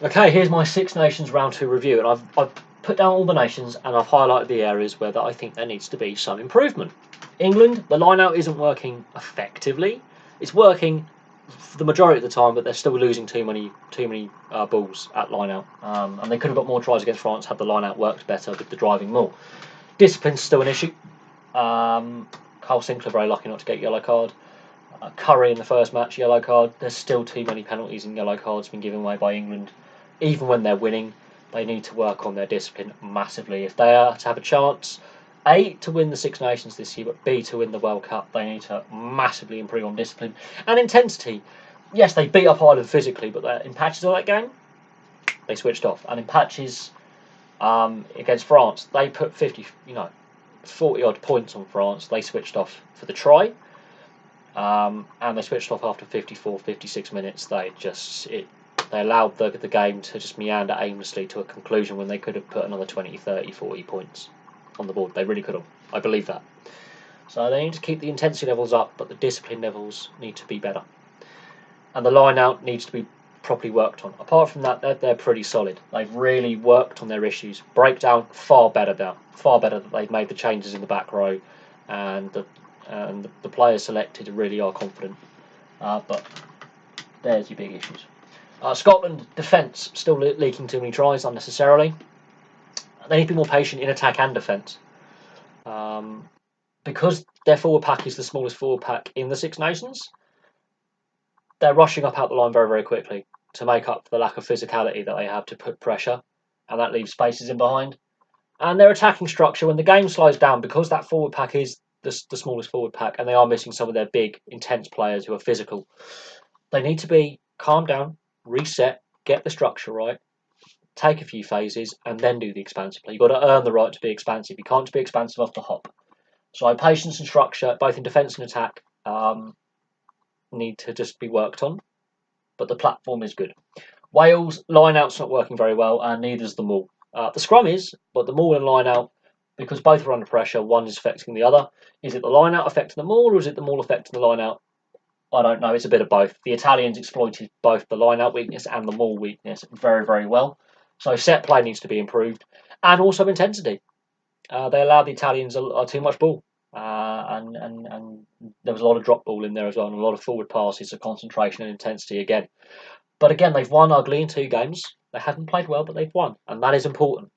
Okay, here's my Six Nations round two review, and I've put down all the nations and I've highlighted the areas where I think there needs to be some improvement. England, the line out isn't working effectively. It's working for the majority of the time, but they're still losing too many balls at line out, and they could have got more tries against France had the line out worked better with the driving more. Discipline's still an issue. Carl Sinclair very lucky not to get a yellow card. Curry in the first match, yellow card. There's still too many penalties and yellow cards being given away by England. Even when they're winning, they need to work on their discipline massively. If they are to have a chance, A, to win the Six Nations this year, but B, to win the World Cup, they need to massively improve on discipline and intensity. Yes, they beat up Ireland physically, but in patches of that game, they switched off. And in patches against France, they put 40 odd points on France. They switched off for the try. And they switched off after 54, 56 minutes. They allowed the game to just meander aimlessly to a conclusion when they could have put another 20, 30, 40 points on the board. They really could have. I believe that. So they need to keep the intensity levels up, but the discipline levels need to be better. And the line out needs to be properly worked on. Apart from that, they're pretty solid. They've really worked on their issues. Breakdown, far better now. Far better that they've made the changes in the back row, and the players selected really are confident. But there's your big issues. Scotland, defence, still leaking too many tries unnecessarily. They need to be more patient in attack and defence. Because their forward pack is the smallest forward pack in the Six Nations, they're rushing up out the line very, very quickly to make up for the lack of physicality that they have to put pressure, and that leaves spaces in behind. And their attacking structure, when the game slows down, because that forward pack is the smallest forward pack, and they are missing some of their big, intense players who are physical, they need to be calm down, reset, get the structure right, take a few phases, and then do the expansive play. You've got to earn the right to be expansive. You can't be expansive off the hop. So patience and structure, both in defence and attack, need to just be worked on. But the platform is good. Wales, line-out's not working very well, and neither's the maul. The scrum is, but the maul and line-out, because both are under pressure, one is affecting the other. Is it the line-out affecting the maul, or is it the maul affecting the line-out? I don't know. It's a bit of both. The Italians exploited both the line-out weakness and the maul weakness very, very well. So set play needs to be improved, and also intensity. They allowed the Italians too much ball, and there was a lot of drop ball in there as well, and a lot of forward passes, so concentration and intensity again. But again, they've won ugly in 2 games. They haven't played well, but they've won, and that is important.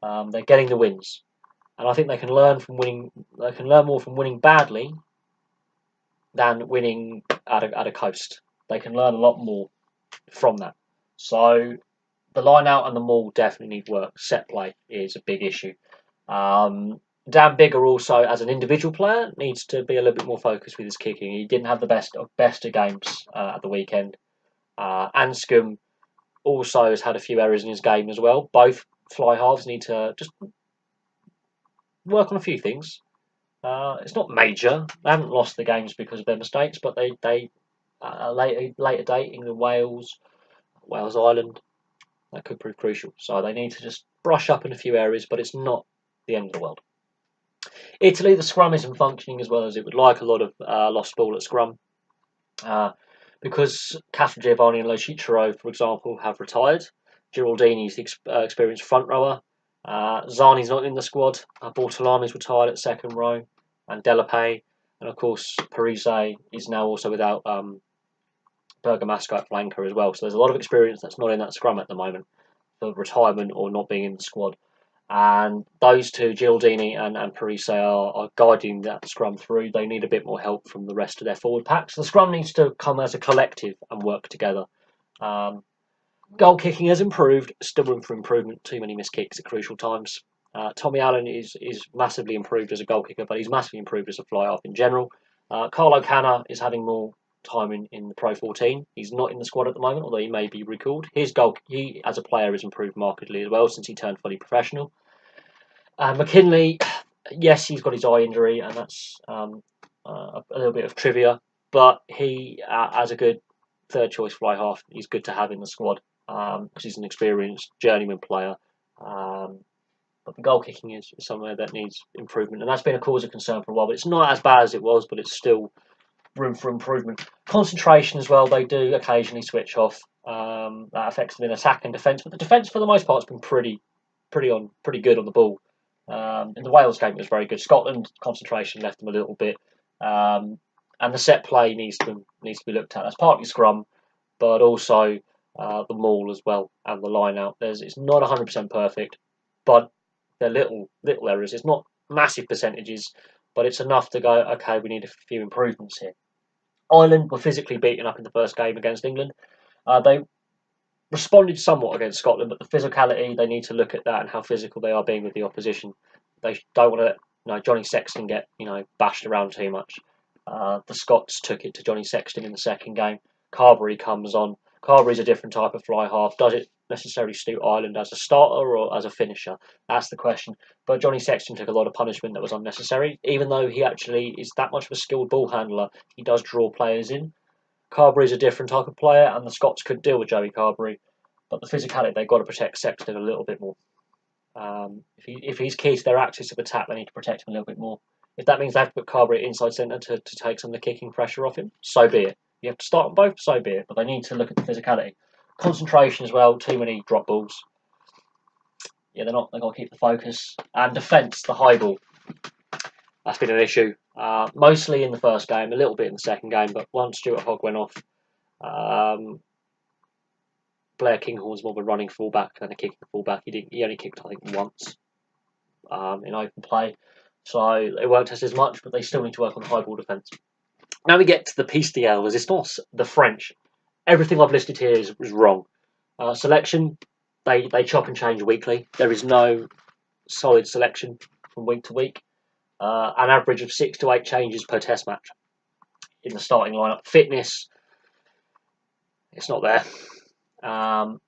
They're getting the wins, and I think they can learn from winning. They can learn more from winning badly than winning at a coast. They can learn a lot more from that. So the line out and the maul definitely need work. Set play is a big issue. Dan Biggar also, as an individual player, needs to be a little bit more focused with his kicking. He didn't have the best of games at the weekend. Anscombe also has had a few errors in his game as well. Both fly halves need to just work on a few things. It's not major. They haven't lost the games because of their mistakes, but they later date, England, Wales, Ireland, that could prove crucial. So they need to just brush up in a few areas, but it's not the end of the world. Italy, the scrum isn't functioning as well as it would like. A lot of lost ball at scrum. Because Castrogiovanni and Lo Cicero, for example, have retired. Giraldini's the experienced front rower. Zani's not in the squad. Bortolami's retired at second row, and Delapay, and of course Parise is now also without Bergamasco at flanker as well. So there's a lot of experience that's not in that scrum at the moment for retirement or not being in the squad. And those two, Giraldini and Parise, are guiding that scrum through. They need a bit more help from the rest of their forward pack. So the scrum needs to come as a collective and work together. Goal kicking has improved, still room for improvement. Too many missed kicks at crucial times. Tommy Allen is massively improved as a goal kicker, but he's massively improved as a fly half in general. Carlo Canna is having more time in the Pro 14. He's not in the squad at the moment, although he may be recalled. He as a player has improved markedly as well since he turned fully professional. McKinley, yes, he's got his eye injury, and that's a little bit of trivia, but he, as a good third choice fly half, he's good to have in the squad because he's an experienced journeyman player. But the goal kicking is somewhere that needs improvement, and that's been a cause of concern for a while. But it's not as bad as it was, but it's still room for improvement. Concentration as well, they do occasionally switch off. That affects them in attack and defence, but the defence for the most part has been pretty good on the ball. In the Wales game, it was very good. Scotland concentration left them a little bit, and the set play needs to be looked at. That's partly scrum, but also the maul as well and the line out. It's not 100% perfect, but they're little errors. It's not massive percentages, but it's enough to go, okay, we need a few improvements here. Ireland were physically beaten up in the first game against England. They responded somewhat against Scotland, but the physicality, they need to look at that and how physical they are being with the opposition. They don't want to let Johnny Sexton get bashed around too much. The Scots took it to Johnny Sexton in the second game. Carbery comes on. Carbery's a different type of fly half. Does it necessarily suit Ireland as a starter or as a finisher? That's the question. But Johnny Sexton took a lot of punishment that was unnecessary. Even though he actually is that much of a skilled ball handler, he does draw players in. Carbery's a different type of player, and the Scots could deal with Joey Carbery. But the physicality, they've got to protect Sexton a little bit more. If he's key to their axis of attack, they need to protect him a little bit more. If that means they have to put Carbery inside centre to take some of the kicking pressure off him, so be it. You have to start on both, so be it. But they need to look at the physicality. Concentration as well, too many drop balls. Yeah, they've got to keep the focus. And defence, the high ball. That's been an issue. Mostly in the first game, a little bit in the second game, but once Stuart Hogg went off, Blair Kinghorn's more of a running fullback than a kicking fullback. He only kicked, I think, once in open play. So it won't test as much, but they still need to work on the high ball defence. Now we get to the piece de resistance, the French. Everything I've listed here is wrong. Selection, they chop and change weekly. There is no solid selection from week to week. An average of 6 to 8 changes per test match in the starting lineup. Fitness, it's not there.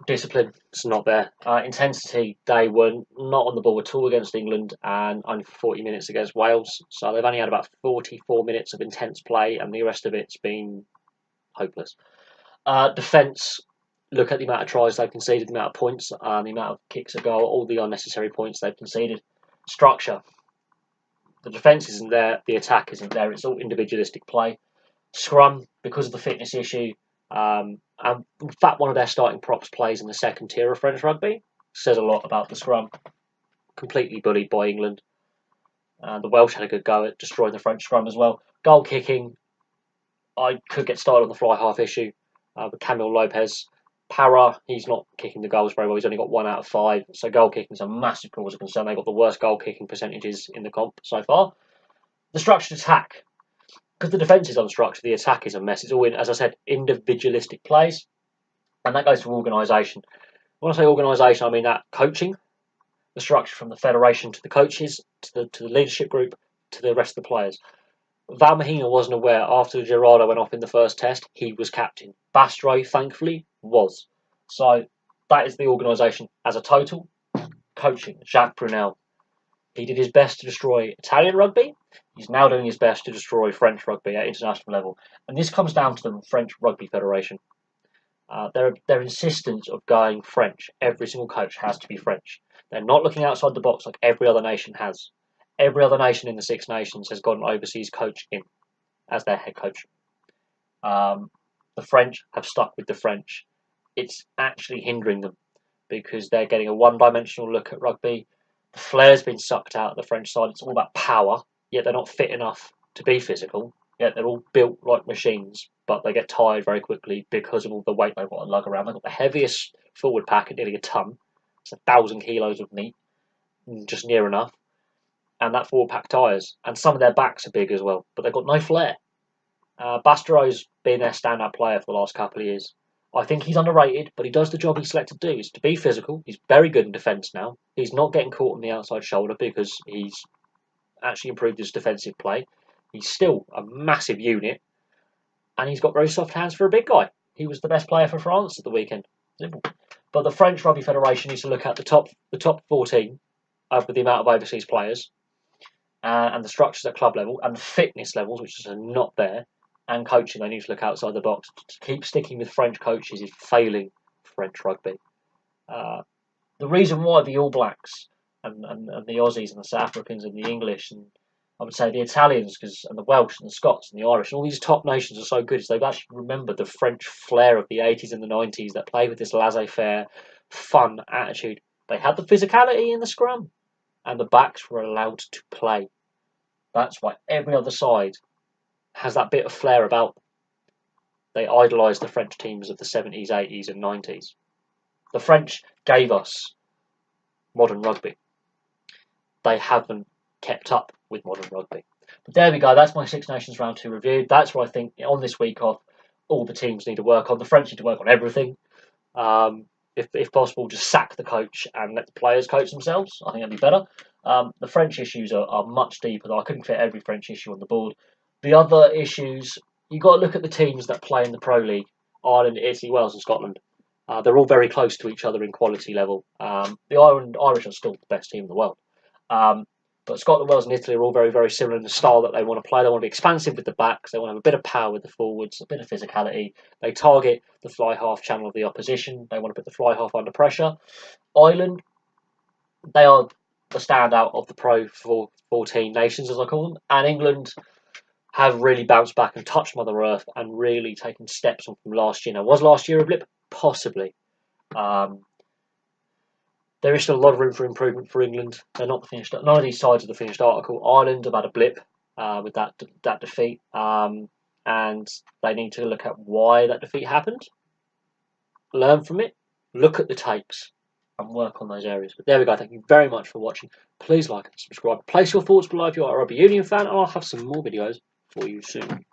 Discipline, it's not there. Intensity, they were not on the ball at all against England and only for 40 minutes against Wales. So they've only had about 44 minutes of intense play and the rest of it's been hopeless. Defence, look at the amount of tries they've conceded, the amount of points, the amount of kicks at goal, all the unnecessary points they've conceded. Structure, the defence isn't there, the attack isn't there, it's all individualistic play. Scrum, because of the fitness issue, and in fact one of their starting props plays in the second tier of French rugby, says a lot about the scrum. Completely bullied by England. The Welsh had a good go at destroying the French scrum as well. Goal kicking, I could get started on the fly half issue with Camille Lopez. Para, he's not kicking the goals very well. He's only got 1 out of 5. So goal kicking is a massive cause of concern. They've got the worst goal kicking percentages in the comp so far. The structured attack, because the defence is unstructured, the attack is a mess. It's all, as I said, individualistic plays. And that goes to organisation. When I say organisation, I mean that coaching, the structure from the federation to the coaches, to the leadership group, to the rest of the players. Val Mahina wasn't aware after Gerardo went off in the first test, he was captain. Bastareaud, thankfully, was. So that is the organisation as a total. Coaching, Jacques Brunel. He did his best to destroy Italian rugby. He's now doing his best to destroy French rugby at international level. And this comes down to the French Rugby Federation. Their insistence of going French. Every single coach has to be French. They're not looking outside the box like every other nation has. Every other nation in the Six Nations has got an overseas coach in as their head coach. The French have stuck with the French. It's actually hindering them because they're getting a one-dimensional look at rugby. The flair's been sucked out of the French side. It's all about power, yet they're not fit enough to be physical. Yet they're all built like machines, but they get tired very quickly because of all the weight they've got to lug around. They've got the heaviest forward pack at nearly a ton. It's 1,000 kilos of meat, just near enough. And that forward pack tires. And some of their backs are big as well, but they've got no flair. Bastareaud's been their standout player for the last couple of years. I think he's underrated, but he does the job he's selected to do. Is to be physical. He's very good in defence now. He's not getting caught on the outside shoulder because he's actually improved his defensive play. He's still a massive unit, and he's got very soft hands for a big guy. He was the best player for France at the weekend. Simple. But the French Rugby Federation needs to look at the top 14 with the amount of overseas players and the structures at club level and the fitness levels, which are not there, and coaching. They need to look outside the box. To keep sticking with French coaches is failing French rugby. The reason why the All Blacks and the Aussies and the South Africans and the English and I would say the Italians, and the Welsh and the Scots and the Irish and all these top nations are so good, is they've actually remembered the French flair of the 80s and the 90s that played with this laissez-faire, fun attitude. They had the physicality in the scrum, and the backs were allowed to play. That's why every other side has that bit of flair about them. They idolised the French teams of the 70s, 80s, and 90s. The French gave us modern rugby. They haven't kept up with modern rugby. But there we go. That's my Six Nations Round 2 review. That's what I think on this week off, all the teams need to work on. The French need to work on everything. If possible, just sack the coach and let the players coach themselves. I think that'd be better. The French issues are much deeper. I couldn't fit every French issue on the board. The other issues, you've got to look at the teams that play in the Pro League. Ireland, Italy, Wales and Scotland. They're all very close to each other in quality level. The Irish are still the best team in the world. But Scotland, Wales and Italy are all very, very similar in the style that they want to play. They want to be expansive with the backs. They want to have a bit of power with the forwards, a bit of physicality. They target the fly half channel of the opposition. They want to put the fly half under pressure. Ireland, they are the standout of the Pro 14 nations, as I call them. And England have really bounced back and touched Mother Earth and really taken steps on from last year. Now, was last year a blip? Possibly. There is still a lot of room for improvement for England. They're not the finished. None of these sides are the finished article. Ireland have had a blip with that defeat, and they need to look at why that defeat happened, learn from it, look at the tapes, and work on those areas. But there we go. Thank you very much for watching. Please like and subscribe. Place your thoughts below if you are a Rugby Union fan, and I'll have some more videos for you soon.